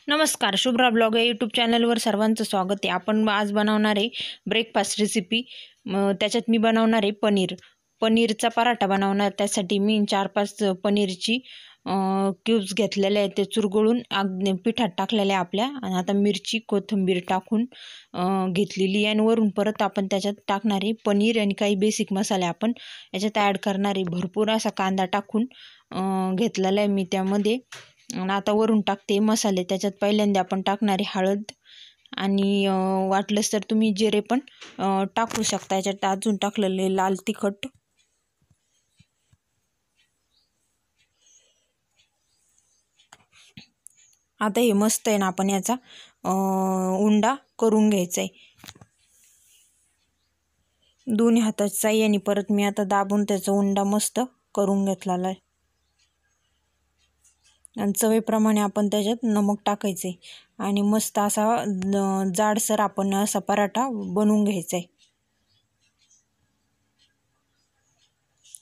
नमस्कार, शुभ्रा ब्लॉग या यूट्यूब चॅनलवर सर्वांचं स्वागत आहे। आपण आज बनवणार आहे ब्रेकफास्ट रेसिपी। त्याच्यात मी बनवणार आहे पनीरचा पराठा बनवणार। त्यासाठी मी 4-5 पनीरची क्यूब्स घेतलेले आहेत, ते चुरगळून पिठात टाकलेले आपल्या। आणि आता मिरची कोथिंबीर टाकून घेतलेली आहे। आणि वरून परत आपण त्याच्यात टाकणार आहे पनीर आणि काही बेसिक मसाले आपण याच्यात ॲड करणार आहे। भरपूर असा कांदा टाकून घेतलेला आहे मी त्यामध्ये। आणि आता वरून टाकते मसाले। त्याच्यात पहिल्यांदा आपण टाकणारे हळद आणि वाटलंच तर तुम्ही जिरे पण टाकू शकता। याच्यात अजून टाकलेले लाल तिखट, आता हे मस्त आहे ना, आपण याचा उंडा करून घ्यायचा आहे। दोन्ही हाताच्या साहाय्याने परत मी आता दाबून त्याचा उंडा मस्त करून घेतलेला आहे। आणि चवीप्रमाणे आपण त्याच्यात नमक टाकायचे आणि मस्त असा जाडसर आपण असा पराठा बनवून घ्यायचा आहे।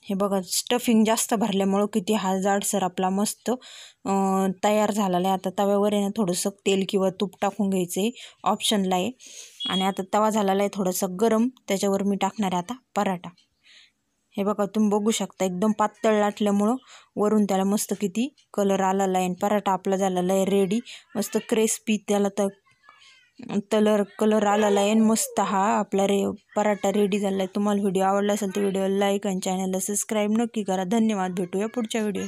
हे बघा, स्टफिंग जास्त भरल्यामुळं किती हा जाडसर आपला मस्त तयार झालेला आहे। आता तव्यावर आहे ना थोडंसं तेल किंवा तूप टाकून घ्यायचं आहे, ऑप्शनला आहे। आणि आता तवा झालेला आहे थोडंसं गरम, त्याच्यावर मी टाकणार आहे आता पराठा। हे बघा, तुम्ही बघू शकता एकदम पातळ लाटल्यामुळं वरून त्याला मस्त किती कलर आलेला आहे। आणि पराठा आपला झालेला आहे रेडी, मस्त क्रिस्पी त्याला कलर आलेला आहे। मस्त हा आपला पराठा रेडी झाला आहे। तुम्हाला व्हिडिओ आवडला असेल तर व्हिडिओला लाईक आणि चॅनलला सबस्क्राईब नक्की करा। धन्यवाद, भेटूया पुढच्या व्हिडिओत।